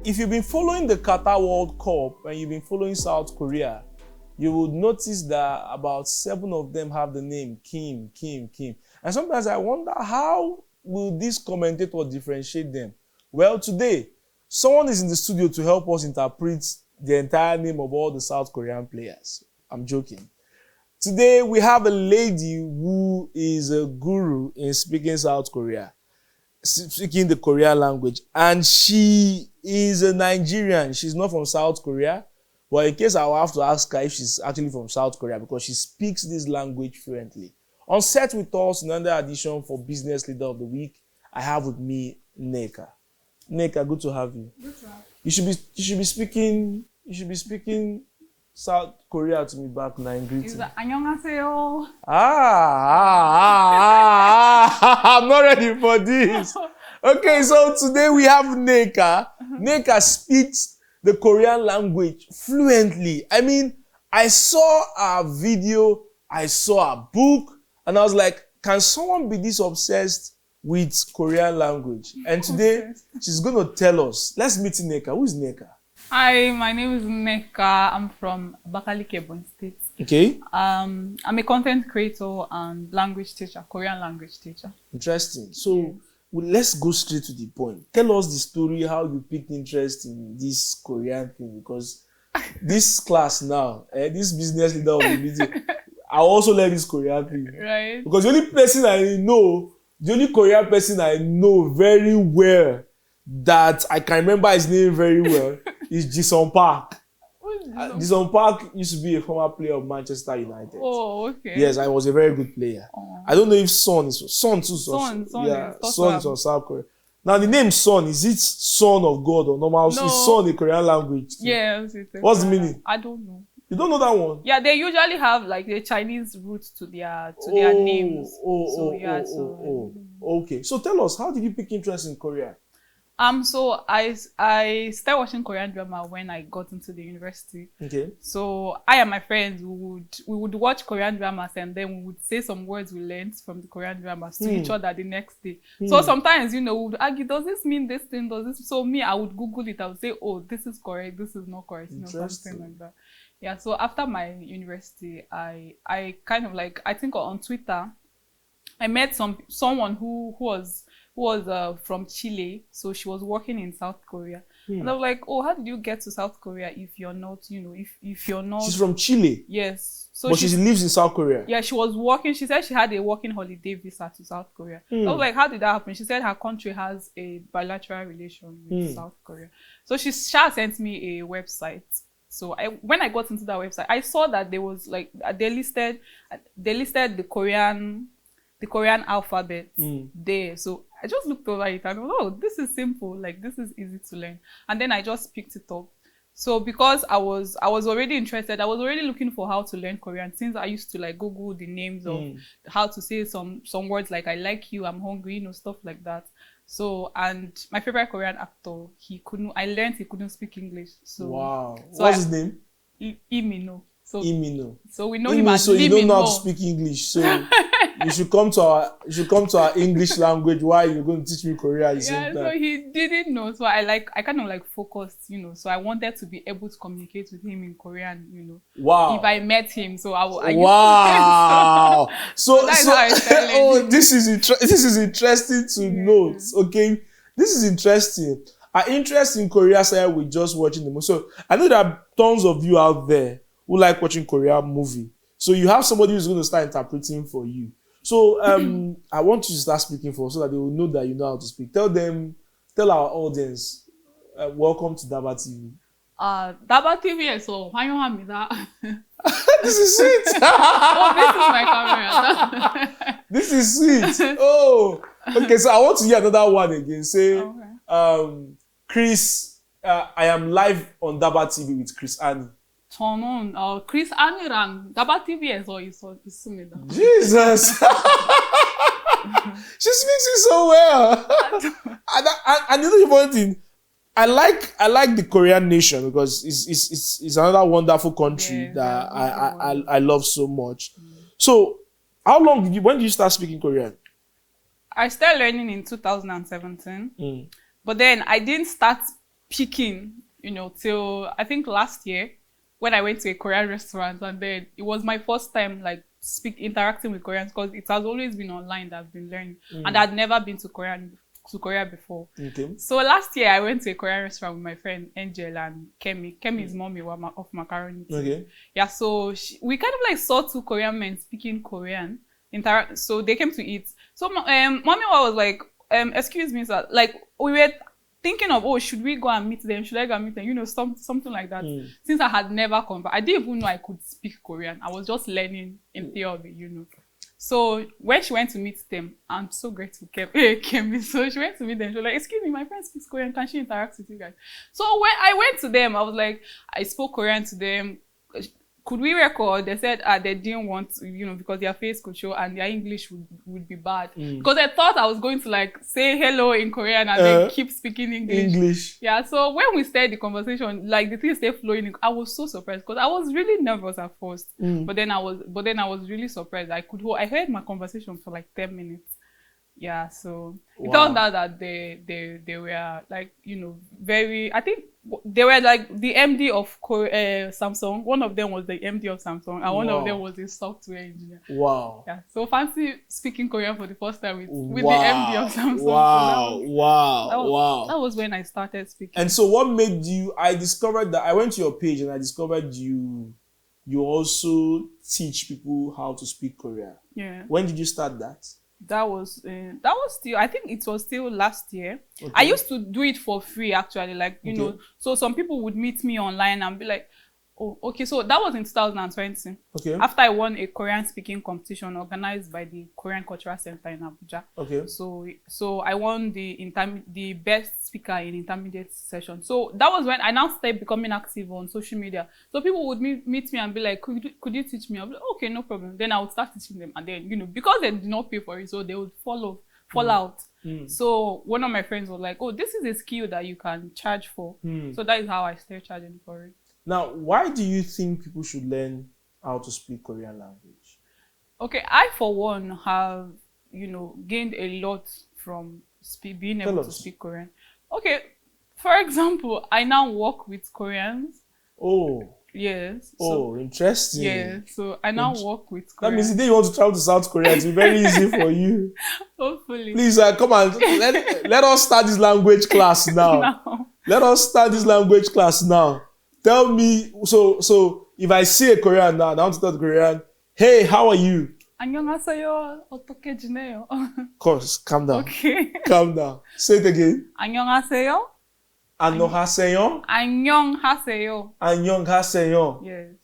if you've been following the Qatar World Cup and you've been following South Korea, you would notice that about 7 of them have the name Kim. And sometimes I wonder, how will this commentator differentiate them? Well, today, someone is in the studio to help us interpret the entire name of all the South Korean players. I'm joking. Today, we have a lady who is a guru in speaking South Korea, speaking the Korean language. And she is a Nigerian. She's not from South Korea. But in case I will have to ask her if she's actually from South Korea, because she speaks this language fluently. On set with us in another edition for Business Leader of the Week, I have with me Nneka. Nneka, good to have you. Good to have You should be speaking South Korea to me back now in greeting. you. 안녕하세요. I'm not ready for this. Okay, so today we have Nneka. Nneka speaks the Korean language fluently. I mean, I saw a video, I saw a book, and I was like, can someone be this obsessed with Korean language? And today, she's going to tell us. Let's meet Nneka. Who is Nneka? Hi, my name is Nneka. I'm from Abakaliki, Ebonyi State. Okay. I'm a content creator and language teacher, Korean language teacher. Interesting. So let's go straight to the point. Tell us the story, how you picked interest in this Korean thing, because this class now, this business leader of the meeting, I also learned this Korean thing. Right. Because the only Korean person I know very well, that I can remember his name very well, is Jisung Park. Jisung Park used to be a former player of Manchester United. Oh, okay. Yes, I was a very good player. Oh. I don't know if Son is Son too. Son Son is from South Korea. Now the name Son, is it son of God or normal? No. Is Son a Korean language? Yes. What's the meaning? I don't know. You don't know that one? Yeah, they usually have like the Chinese roots to their names. Okay. So tell us, how did you pick interest in Korea? So I started watching Korean drama when I got into the university. Okay. So I and my friends we would watch Korean dramas, and then we would say some words we learned from the Korean dramas to each other the next day. So sometimes, we would argue, does this mean this thing? Does this? So me, I would Google it. I would say, oh, this is correct. This is not correct. Something like that. Yeah. So after my university, I kind of like, I think on Twitter, I met someone who was from Chile, so she was working in South Korea. And I was like, oh, how did you get to South Korea if you're not, if you're not... She's from Chile? Yes. So but she lives in South Korea? Yeah, she was working. She said she had a working holiday visa to South Korea. I was like, how did that happen? She said her country has a bilateral relation with South Korea. So she sent me a website. So when I got into that website, I saw that there was like, they listed the Korean alphabet there. So I just looked over it and oh, this is simple, like this is easy to learn. And then I just picked it up. So because I was already interested, I was already looking for how to learn Korean, since I used to like Google the names of how to say some words like I like you, I'm hungry, stuff like that. So, and my favorite Korean actor, I learned he couldn't speak English. So wow. So what's his name? Imino. Imino. So we know him as so you don't know how to Limino. speak English. So you should come to our English language while you're going to teach me Korea at the same time. So he didn't know. So I kind of like focused, So I wanted to be able to communicate with him in Korean, Wow. If I met him. So I wow. So that's how I started learning. this is interesting to note. Okay, this is interesting. Our interest in Korea started with just watching the movie. So I know there are tons of you out there who like watching Korean movie. So you have somebody who's going to start interpreting for you. So I want you to start speaking for us so that they will know that you know how to speak. Tell our audience, welcome to DABA TV. DABA TV, so 환영합니다. This is sweet. Oh, this is my camera. This is sweet. Oh, okay. So I want to hear another one again. Say, Chris, I am live on DABA TV with Chris Annie. 저는 크리스 아니랑 DABA TV에서 있습니다. Jesus. She speaks it so well. and you know the funny thing, I like the Korean nation because it's another wonderful country that I love so much. So, when did you start speaking Korean? I started learning in 2017, but then I didn't start speaking, till I think last year when I went to a Korean restaurant, and then it was my first time like interacting with Koreans, because it has always been online that I've been learning, and I'd never been to Korea before. Okay. So last year I went to a Korean restaurant with my friend Angel and Kemi. Kemi is mommy of macaroni. Okay. Yeah, so we kind of like saw two Korean men speaking Korean. So they came to eat. So mommy was like, excuse me, sir. Like we were thinking of, oh, should we go and meet them? Should I go and meet them? Something like that. Since I had never I didn't even know I could speak Korean. I was just learning in theory, So when she went to meet them, I'm so grateful, Kemi. So she went to meet them. She was like, excuse me, my friend speaks Korean. Can she interact with you guys? So when I went to them, I was like, I spoke Korean to them. Could we record? They said they didn't want to, because their face could show and their English would be bad. Because I thought I was going to like say hello in Korean and then keep speaking English. Yeah, so when we started the conversation, like the things stayed flowing, I was so surprised because I was really nervous at first. But then I was really surprised. I heard my conversation for like 10 minutes. Yeah, so it turned out that they were like, very, I think they were like the MD of Samsung. One of them was the MD of Samsung, and one of them was a software engineer. Wow. Yeah, so fancy speaking Korean for the first time with the MD of Samsung. Wow. That was when I started speaking. And so what made you, I discovered that I went to your page and I discovered you also teach people how to speak Korean. Yeah. When did you start that? That was still, I think it was still last year. Okay. I used to do it for free actually, like so some people would meet me online and be like, oh, okay, so that was in 2020. Okay. After I won a Korean speaking competition organized by the Korean Cultural Center in Abuja. Okay. So I won the best speaker in intermediate session. So that was when I now started becoming active on social media. So people would meet me and be like, could you teach me? I'll be like, okay, no problem. Then I would start teaching them, and then because they did not pay for it, so they would fall out. So one of my friends was like, oh, this is a skill that you can charge for. So that is how I started charging for it. Now, why do you think people should learn how to speak Korean language? Okay, I for one have, gained a lot from being able to speak Korean. Okay, for example, I now work with Koreans. Oh. Yes. Interesting. Yeah, so I now work with Koreans. That means the day you want to travel to South Korea, it's very easy for you. Hopefully. Please, come on, let us start this language class now. Let us start this language class now. Tell me, so if I see a Korean now, I want to tell the Korean, hey, how are you? 안녕하세요. 어떻게 지내요? Of course, calm down. Okay. Calm down. Say it again. 안녕하세요. 안녕하세요. 안녕하세요. 안녕하세요. Yes.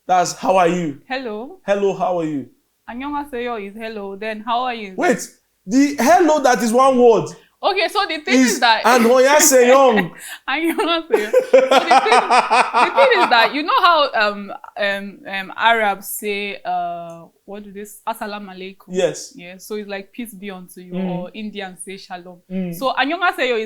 That's how are you? Hello. Hello, how are you? 안녕하세요 is hello. Then how are you? Wait, the hello that is one word. Okay, so the thing is that 안녕하세요. 안녕하세요. So the thing is that how Arabs say what do this assalamu alaikum. Yes. Yeah. So it's like peace be unto you, or Indians say shalom. So 안녕하세요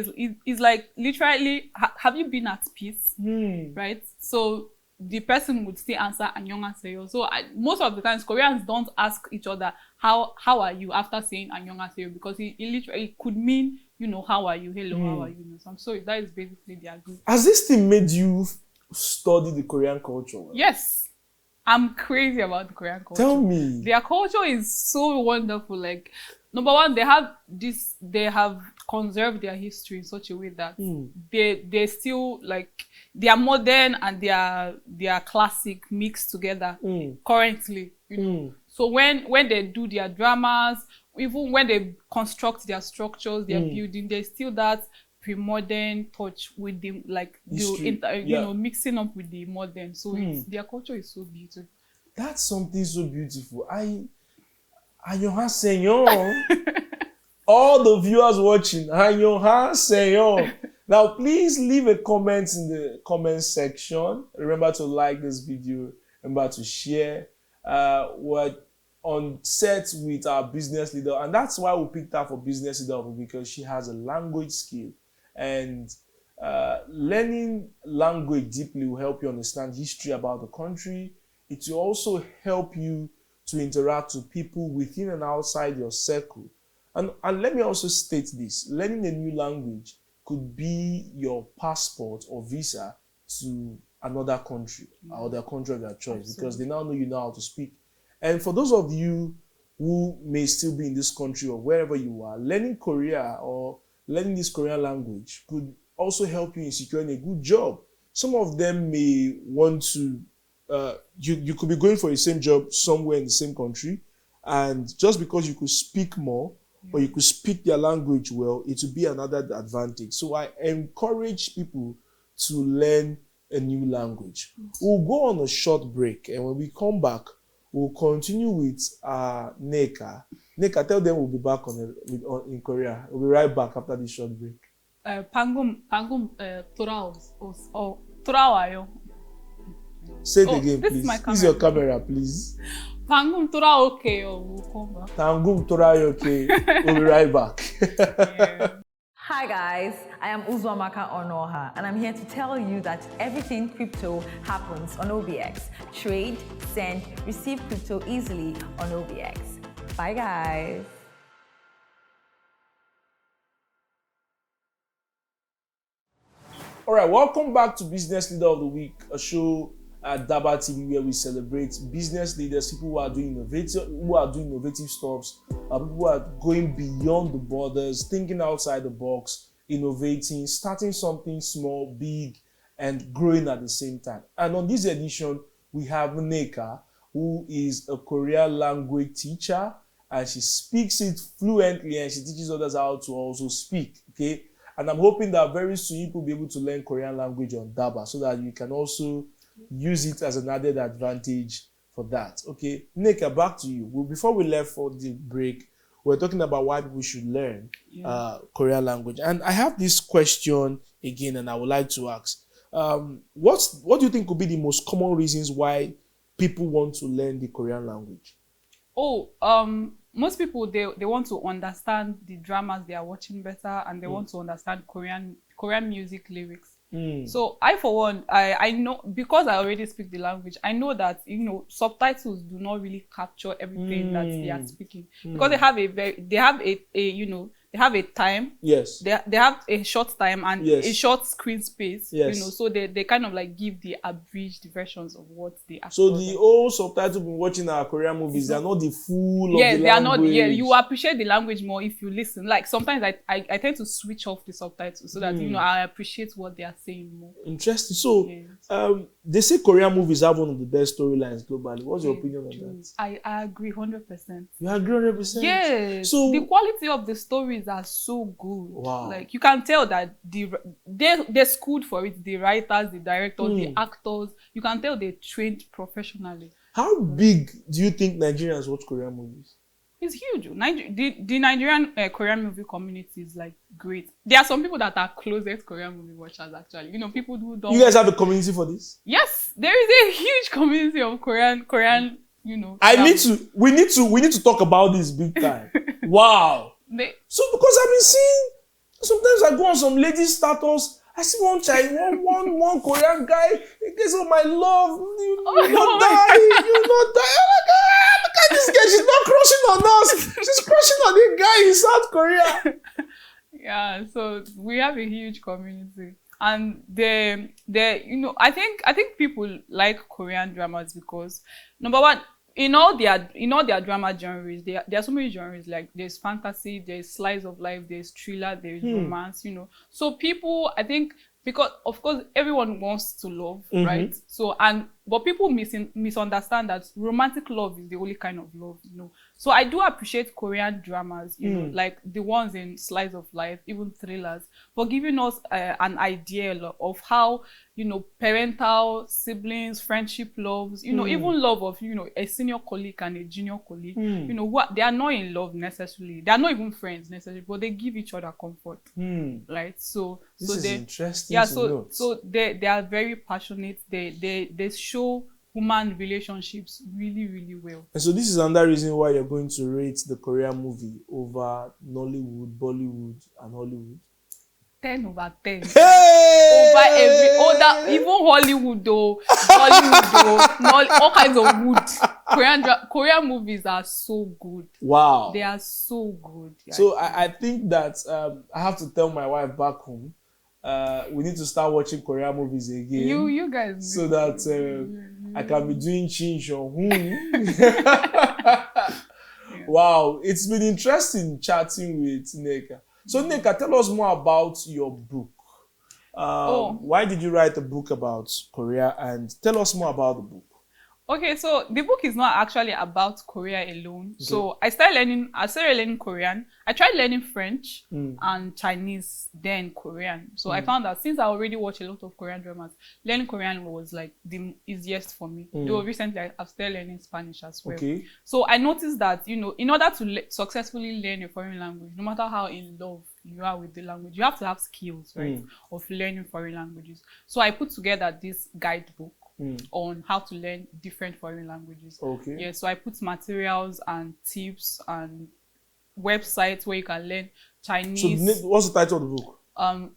is like literally have you been at peace? Right? So the person would still answer 안녕하세요. So most of the times Koreans don't ask each other how are you after saying 안녕하세요, because it literally could mean how are you, hello, how are you, so that is basically their group. Has this thing made you study the Korean culture? Yes, I'm crazy about the Korean culture. Tell me. Their culture is so wonderful. Like, number one, they have conserved their history in such a way that they still like their modern and their classic mixed together currently. So when they do their dramas, even when they construct their structures, their building, there's still that pre-modern touch with the mixing up with the modern. So their culture is so beautiful. That's something so beautiful. Annyeonghaseyo. All the viewers watching, annyeonghaseyo. Now, please leave a comment in the comment section. Remember to like this video. Remember to share. We're on set with our business leader, and that's why we picked her for business leader, because she has a language skill, and learning language deeply will help you understand history about the country. It will also help you to interact with people within and outside your circle. And let me also state this: learning a new language could be your passport or visa to another country or the country of your choice, because they now know you know how to speak. And for those of you who may still be in this country or wherever you are, learning Korea or learning this Korean language could also help you in securing a good job. Some of them may want to, you could be going for the same job somewhere in the same country, and just because you could speak more or you could speak their language well, it would be another advantage. So I encourage people to learn a new language. We'll go on a short break, and when we come back, we'll continue with Nneka. Nneka, tell them we'll be back in Korea. We'll be right back after this short break. 방금 돌아와요. Say it again, this please. Is my camera. This is your camera, please. 방금 돌아올게요. We'll come back. 방금 돌아올게요. We'll be right back. Yeah. Hi guys, I am Uzwamaka Onoha, and I'm here to tell you that everything crypto happens on OBX. Trade, send, receive crypto easily on OBX. Bye guys. All right, welcome back to Business Leader of the Week, a show at DABA TV where we celebrate business leaders, people who are doing innovative stuff, people who are going beyond the borders, thinking outside the box, innovating, starting something small, big, and growing at the same time. And on this edition, we have Nneka, who is a Korean language teacher, and she speaks it fluently, and she teaches others how to also speak. Okay, and I'm hoping that very soon you will be able to learn Korean language on DABA so that you can also use it as an added advantage for that. Okay, Nneka, back to you. Well, before we left for the break, we're talking about why people should learn Korean language. And I have this question again, and I would like to ask, what do you think could be the most common reasons why people want to learn the Korean language? Most people, they want to understand the dramas they are watching better, and they want to understand Korean music lyrics. So I, for one, I know, because I already speak the language, I know that, subtitles do not really capture everything that they are speaking, because they have a time. Yes. They have a short time and a short screen space. Yes. So they kind of like give the abridged versions of what they are. So the old subtitles we've been watching our Korean movies, they are not the full of the language. They are not. Yeah, you appreciate the language more if you listen. Like sometimes I tend to switch off the subtitles so that I appreciate what they are saying more. Interesting. So they say Korean movies have one of the best storylines globally. What's your opinion on that? I agree 100%. You agree 100%? Yes. So the quality of the stories are so good. Wow. Like you can tell that they're schooled for it. The writers, the directors, the actors. You can tell they trained professionally. How big do you think Nigerians watch Korean movies? It's huge. The Nigerian Korean movie community is like great. There are some people that are closest Korean movie watchers actually. People who don't. You guys have a community for this? Yes, there is a huge community of Korean. We need to talk about this big time. Wow. So because I've been seeing, sometimes I go on some ladies' status, I see one child, one Korean guy, he gets, oh my love, you not die. Oh my God, look at this girl, she's not crushing on us, she's crushing on the guy in South Korea. Yeah, so we have a huge community. And I think people like Korean dramas because, number one, in all their drama genres, there are so many genres. Like there's fantasy, there's slice of life, there's thriller, there's romance. So people, I think, because of course everyone wants to love, right? So but people misunderstand that romantic love is the only kind of love, So I do appreciate Korean dramas, like the ones in slice of life, even thrillers, for giving us an idea of how parental, siblings, friendship loves, even love of a senior colleague and a junior colleague, they are not in love necessarily, they are not even friends necessarily, but they give each other comfort, right? So this is interesting. Yeah, so they are very passionate. They show human relationships really, really well. And so this is another reason why you're going to rate the Korean movie over Nollywood, Bollywood, and Hollywood. 10/10. Hey! Over every other, even Hollywood though, all kinds of wood. Korean movies are so good. Wow. They are so good. So I think that I have to tell my wife back home, we need to start watching Korean movies again. You guys. So that I can be doing chin shon. Wow, it's been interesting chatting with Nneka. So Nneka, tell us more about your book. Why did you write a book about Korea, and tell us more about the book? Okay, so the book is not actually about Korea alone. Okay. So I started learning Korean. I tried learning French and Chinese, then Korean. So I found that since I already watch a lot of Korean dramas, learning Korean was like the easiest for me. Though recently I've started learning Spanish as well. Okay. So I noticed that, in order to successfully learn a foreign language, no matter how in love you are with the language, you have to have skills, right, of learning foreign languages. So I put together this guidebook on how to learn different foreign languages. Okay. Yeah, so I put materials and tips and websites where you can learn Chinese. So what's the title of the book?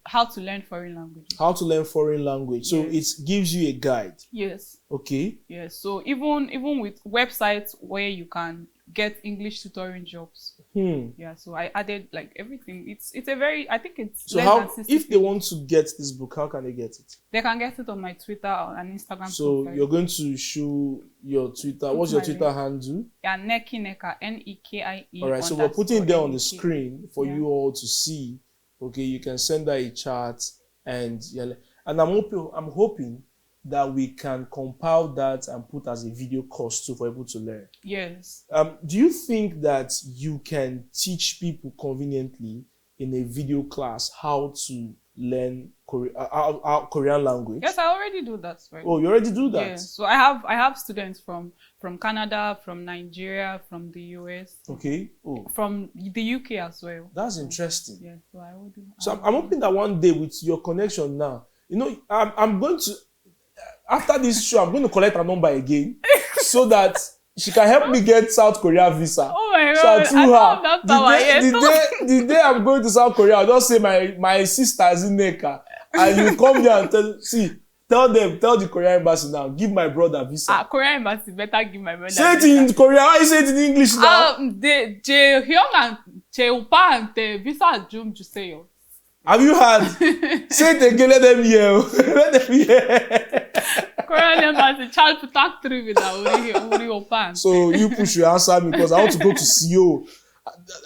How to learn foreign languages. How to learn foreign language. So it gives you a guide. Yes. Okay. Yes. So even with websites where you can get English tutoring jobs. Yeah. So I added like everything. It's a very, I think it's so how if they want to get this book, how can they get it? They can get it on my Twitter and Instagram. So profile. You're going to show your Twitter. What's your Twitter handle? Yeah, Nneka, Nekie. All right. So we're putting it there on the screen for you all to see. Okay, you can send her a chat, and I'm hoping that we can compile that and put as a video course too for people to learn. Yes. Do you think that you can teach people conveniently in a video class how to learn Korean language? Yes, I already do that. Right? Oh, you already do that? Yes. So I have students from Canada, from Nigeria, from the US. Okay. Oh. From the UK as well. That's interesting. Yeah. So I will do. So I'm hoping that one day with your connection now, I'm going to. After this show, I'm going to collect her number again so that she can help me get South Korea visa. Oh my God! So the day I'm going to South Korea, I'll just say my sister is in Nneka, and you come here and tell the Korean embassy now, give my brother visa. Korean embassy better give my brother. Say it in Korean. Why you say it in English now? The Hyung and Cheupa and the visa Jum Juseyo. Have you heard? Say it again. Let them hear. Let them hear. Korean embassy child protector with our pan. So you push your answer me because I want to go to Seoul.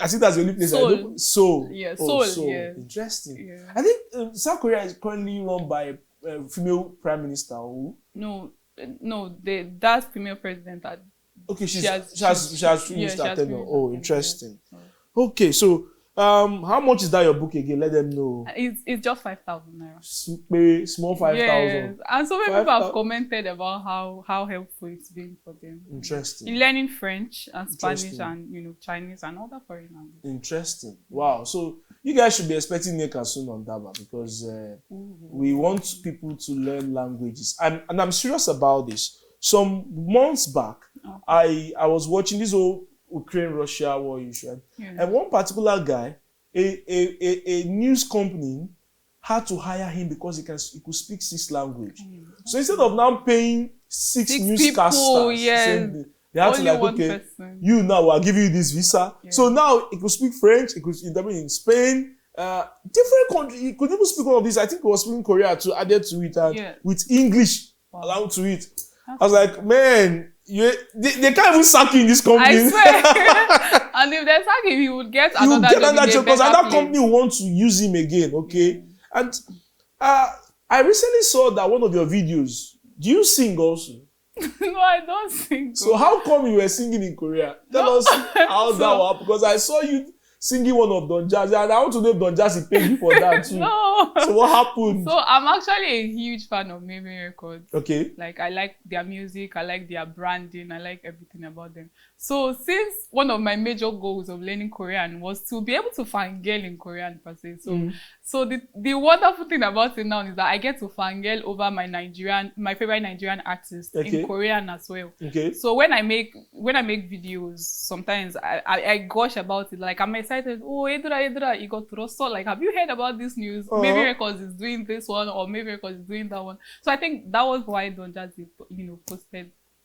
I think that's the only place I know. Seoul. Yeah, Seoul. Yeah. Interesting. Yeah. I think South Korea is currently run by a female prime minister. No, that's female president. Okay, she has finished her tenure. Oh, interesting. Yeah. Okay, so how much is that your book again? Let them know. It's just 5,000 naira. Small 5,000. Yes. And so many people have commented about how helpful it's been for them. Interesting. In learning French and Spanish and Chinese and other foreign languages. Interesting. Wow. So you guys should be expecting Nneka soon on DABA because we want people to learn languages. And I'm serious about this. Some months back, I was watching this whole Ukraine-Russia war issue. Yeah. And one particular guy, a news company had to hire him because he could speak 6 languages. So instead of now paying 6 newscasters, they had to you now I'll give you this visa. Yeah. So now he could speak French, he could interpret in Spain, different countries. He could even speak all of this. I think he was speaking Korea too, added to it, and with English allowed to it. I was like, man, they can't even sack you in this company. I swear. And if they sack him, he would get another job because another company will want to use him again. Okay. And I recently saw that one of your videos. Do you sing also? No, I don't sing. So how come you were singing in Korea? Tell us how that was, because I saw you singing one of Don Jazzy, and I want to know if Don Jazzy paid you for that too. No. So what happened? So I'm actually a huge fan of Maybe Records. Okay. Like I like their music, I like their branding, I like everything about them. So since one of my major goals of learning Korean was to be able to fangirl in Korean per se. So the wonderful thing about it now is that I get to fangirl over my favorite Nigerian artist in Korean as well. Okay. So when I make videos, sometimes I gush about it. Like I'm excited excited. Oh, Edra, he got to so like, have you heard about this news? Maybe Records is doing this one, or maybe Records is doing that one. So I think that was why Don Jazzy,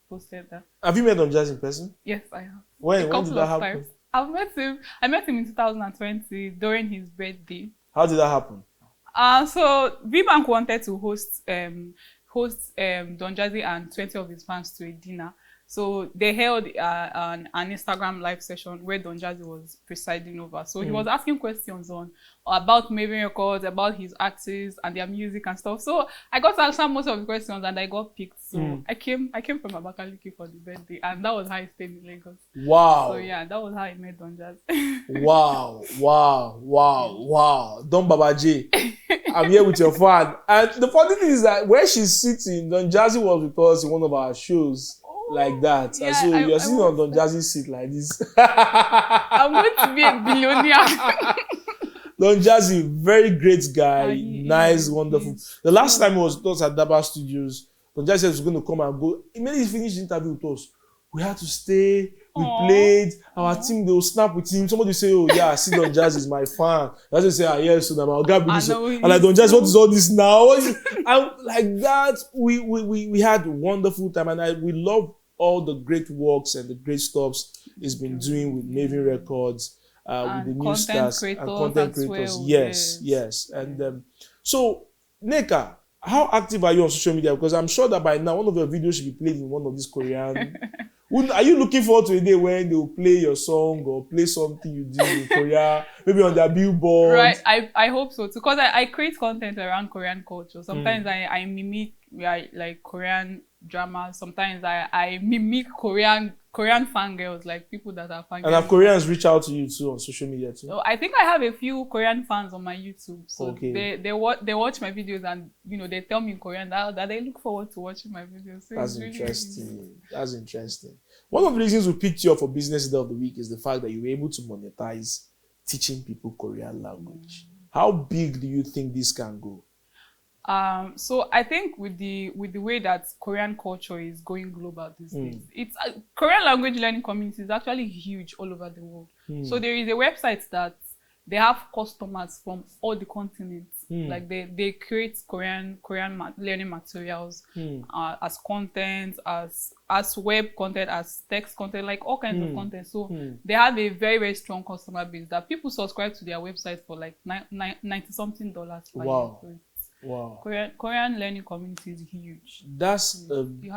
posted that. Have you met Don Jazzy in person? Yes, I have. When did that happen? I've met him. I met him in 2020 during his birthday. How did that happen? So VBank wanted to host Don Jazzy and 20 of his fans to a dinner. So they held an Instagram live session where Don Jazzy was presiding over. So he was asking questions about Maven Records, about his artists and their music and stuff. So I got to answer most of the questions and I got picked. So I came from Abakaliki for the birthday, and that was how I stayed in Lagos. Wow. So yeah, that was how I met Don Jazzy. Wow. Don Baba J, I'm here with your fan. And the funny thing is that where she's sitting, Don Jazzy was with us in one of our shows. Like that. Yeah, and so you're sitting on Don Jazzy's seat like this. I'm going to be a billionaire. Don Jazzy, very great guy, nice, wonderful. The last time he was with us at DABA Studios, Don Jazzy said he was going to come and go. Immediately he finished the interview with us, we had to stay, we played, our team, they will snap with him. Somebody say, oh yeah, I see Don Jazzy is my fan. That's say, yes, so I'm God. And like, Don Jazzy, what is all this now? And like that, we had a wonderful time, and we love all the great works and the great stuffs he's been doing with Maven Records, with the new stars and content creators. Yes. And so, Nneka, how active are you on social media? Because I'm sure that by now one of your videos should be played in one of these Korean. Are you looking forward to a day when they will play your song or play something you do in Korea, maybe on their billboard? Right, I hope so too, because I create content around Korean culture. Sometimes I mimic like Korean dramas. Sometimes I mimic Korean fangirls, like people that are fangirls. And have Koreans reach out to you too on social media too? So I think I have a few Korean fans on my YouTube. So okay. they watch my videos, and they tell me in Korean that they look forward to watching my videos. So that's interesting. That's interesting. One of the reasons we picked you up for Business Leader of the Week is the fact that you were able to monetize teaching people Korean language. How big do you think this can go? So I think with the way that Korean culture is going global these days, it's Korean language learning community is actually huge all over the world. So there is a website that they have customers from all the continents. Like they create Korean learning materials as content, as web content, as text content, like all kinds of content. So they have a very, very strong customer base that people subscribe to their website for like $90-something per year. So wow. Korean learning community is huge. That's a big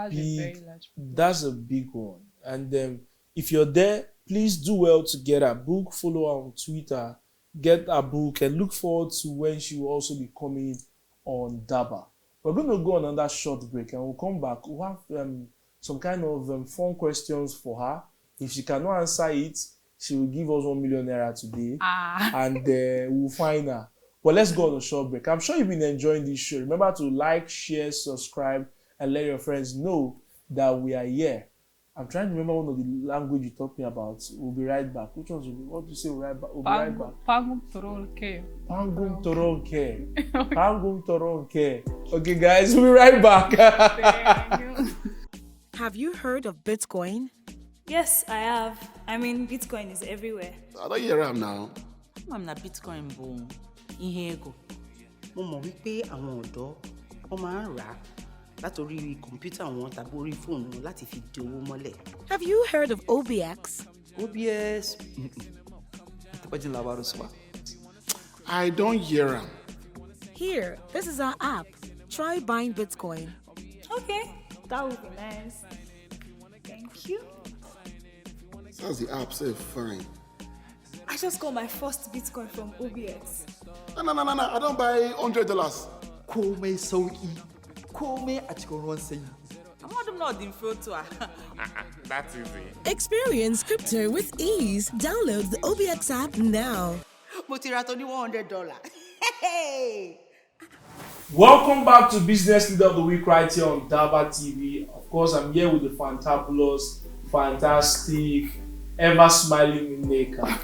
one. And if you're there, please do well to get a book, follow her on Twitter, get a book, and look forward to when she will also be coming on DABA. We're going to go on another short break, and we'll come back. We'll have some kind of fun questions for her. If she cannot answer it, she will give us 1 million naira today, and we'll find her. But let's go on a short break. I'm sure you've been enjoying this show. Remember to like, share, subscribe, and let your friends know that we are here. I'm trying to remember one of the language you taught me about. We'll be right back. Which ones will be? What do you say? We'll be right back. Pangum Toronke. Pangum Toronke. Pangum Toronke. Okay, guys, we'll be right back. Have you heard of Bitcoin? Yes, I have. I mean, Bitcoin is everywhere. I don't hear him now. I'm not Bitcoin boom. Ihe ego. Mo mọ̀ wípé àwọn ọ̀dọ́ wọ́n máa ń rà á látorí kọ̀mpútà wọn tàbí orí fóònù wọn láti fi di owó mọ́lẹ̀. Have you heard of OBX? OBS. I don't hear him. Here, this is our app. Try buying Bitcoin. Okay, that would be nice. Thank you. That's the app, say fine. I just got my first Bitcoin from OBX. No, I don't buy $100. Komai sauki. Komai a cikin ruwan sanyi. Amma dum na din photo. That's easy. Experience crypto with ease. Download the OBX app now. Mo ti ra tó ní $100. Hey! Welcome back to Business Leader of the Week right here on DABA TV. Of course, I'm here with the fantabulous, fantastic, ever smiling Nika,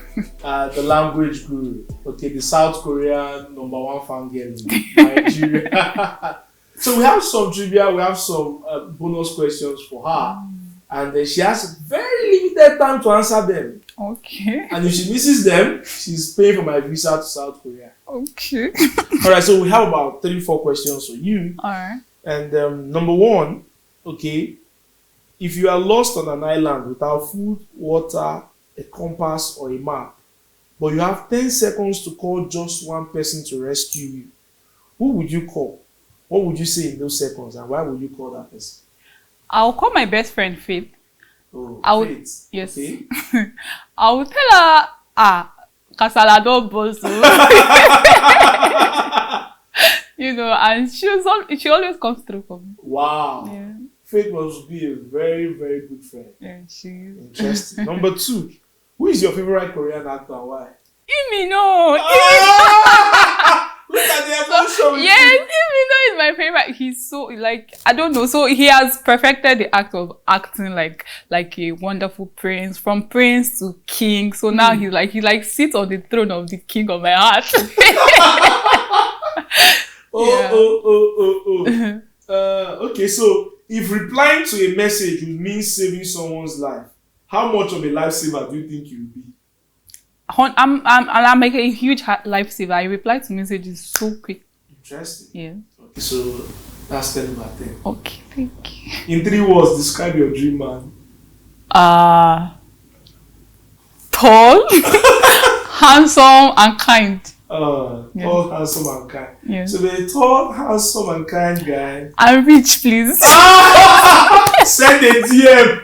the language guru. Okay, the South Korean #1 fangirl in Nigeria. So we have some trivia, we have some bonus questions for her, and she has a very very limited time to answer them. Okay. And if she misses them, she's paying for my visa to South Korea. Okay. All right, so we have about 3-4 questions for you. All right. And number one, okay, if you are lost on an island without food, water, a compass, or a map, but you have 10 seconds to call just one person to rescue you, who would you call? What would you say in those seconds, and why would you call that person? I'll call my best friend Faith. Oh, Faith. Yes. Okay. I will tell her, Kasala don't boss. You know, and she always comes through for me. Wow. Yeah. Faith must be a very, very good friend. Yeah, she is. Interesting. Number 2, who is your favorite Korean actor and why? Imino. Look at the emotion. Yes, Imino is my favorite. He's so I don't know. So he has perfected the act of acting like a wonderful prince, from prince to king. So now he sits on the throne of the king of my heart. Okay, so if replying to a message would mean saving someone's life, how much of a lifesaver do you think you will be? I'm like a huge lifesaver. I reply to messages so quick. Interesting. Yeah. Okay, so that's 10 over 10. Okay, thank you. In 3 words, describe your dream man. Tall, handsome, and kind. Tall, handsome, and kind. Yeah. So be a tall, handsome, and kind guy. And rich, please. Send a DM.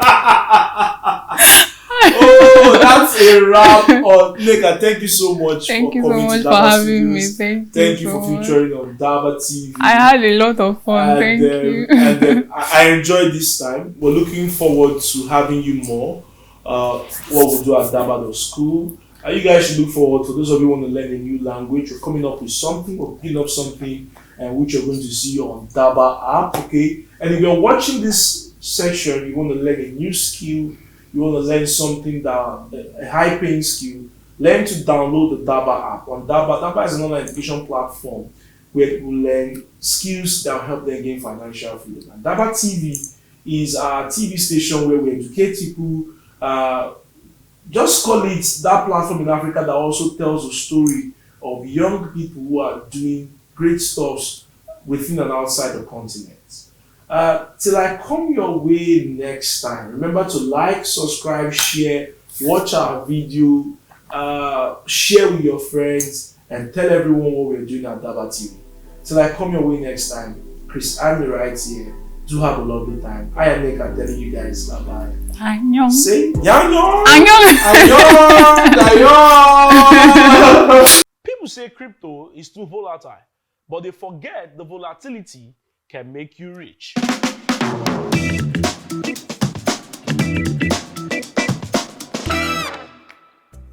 Oh, that's a wrap on Nneka. Thank you so much for coming to DABA for having me. Studios. Thank you so for featuring on DABA TV. I had a lot of fun. Thank you. And then I enjoyed this time. We're looking forward to having you more. What we'll do at DABA School. You guys should look forward to those of you who want to learn a new language. We're coming up with something, or picking up something, and which you're going to see on DABA app. Okay. And if you're watching this section, you want to learn a new skill. You want to learn something that a high-paying skill, learn to download the DABA app. On DABA is an online education platform where people learn skills that will help them gain financial freedom. And DABA TV is our TV station where we educate people. Just call it that platform in Africa that also tells the story of young people who are doing great stuff within and outside the continent. Till I come your way next time, remember to like, subscribe, share, watch our video, share with your friends, and tell everyone what we're doing at DABA TV. Till I come your way next time, Chris Annie right here. Do have a lovely time. I am Nika telling you guys bye-bye. Annyeong. Say Annyeong. Annyeong. People say crypto is too volatile, but they forget the volatility can make you rich.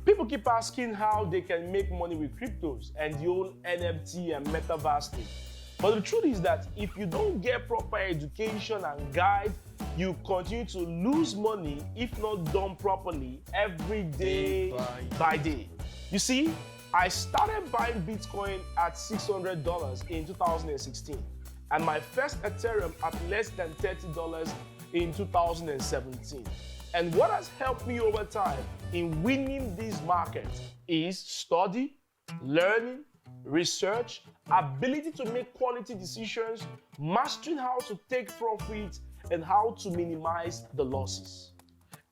People keep asking how they can make money with cryptos and the whole NFT and metaverse thing. But the truth is that if you don't get proper education and guide, you continue to lose money if not done properly every day by day. You see, I started buying Bitcoin at $600 in 2016 and my first Ethereum at less than $30 in 2017. And what has helped me over time in winning these markets is study, learning, research, ability to make quality decisions, mastering how to take profits, and how to minimize the losses.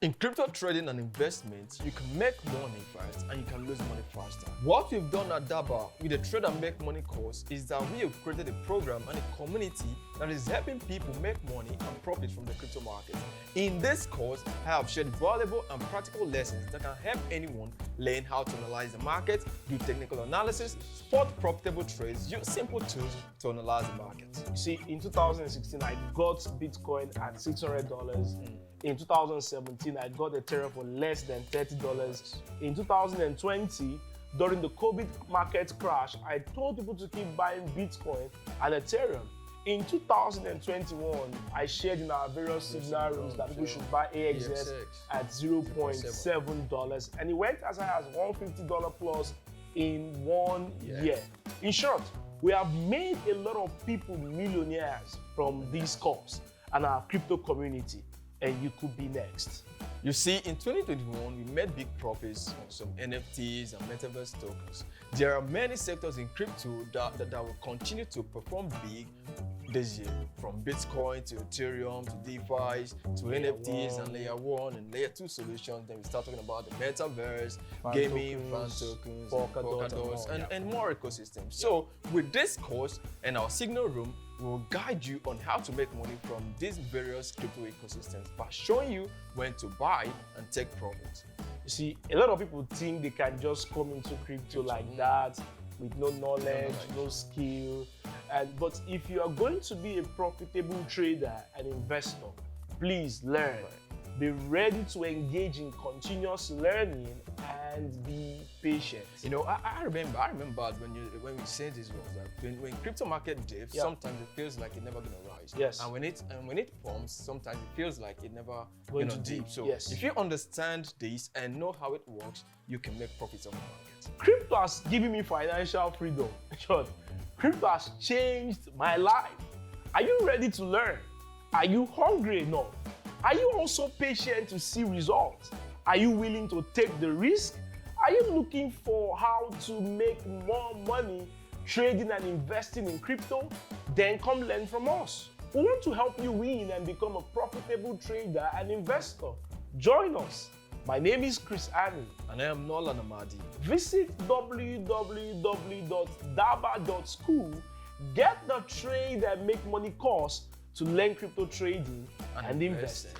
In crypto trading and investments, you can make money fast and you can lose money faster. What we've done at DABA with the Trade and Make Money course is that we have created a program and a community that is helping people make money and profit from the crypto market. In this course, I have shared valuable and practical lessons that can help anyone learn how to analyze the market, do technical analysis, spot profitable trades, use simple tools to analyze the market. You see, in 2016, I got Bitcoin at $600. In 2017, I got Ethereum for less than $30. In 2020, during the COVID market crash, I told people to keep buying Bitcoin and Ethereum. In 2021, I shared in our various seminar rooms that people should buy AXS at $0.7, and it went as high as $150 plus in 1 year. In short, we have made a lot of people millionaires from this course and our crypto community, and you could be next. You see, in 2021, we made big profits on some NFTs and metaverse tokens. There are many sectors in crypto that will continue to perform big this year, from Bitcoin to Ethereum to DeFi to NFTs and layer 1 and layer 2 solutions. Then we start talking about the metaverse, gaming, fan tokens, Polkadot, and more ecosystems. So with this course and our signal room, we'll guide you on how to make money from these various crypto ecosystems by showing you when to buy and take profits. You see, a lot of people think they can just come into crypto like that with no knowledge, no skill. But if you are going to be a profitable trader and investor, please learn. Be ready to engage in continuous learning and be patient. You know, I remember when we said this was that when crypto market dips, sometimes it feels like it's never gonna rise. Yes. And when it pumps, sometimes it feels like it never going to dip. So if you understand this and know how it works, you can make profits on the market. Crypto has given me financial freedom. Short. Crypto has changed my life. Are you ready to learn? Are you hungry enough? Are you also patient to see results? Are you willing to take the risk? Are you looking for how to make more money trading and investing in crypto? Then come learn from us. We want to help you win and become a profitable trader and investor. Join us. My name is Chris Annie. And I am Nola Namadi. Visit www.daba.school. Get the Trade and Make Money course to learn crypto trading and investing.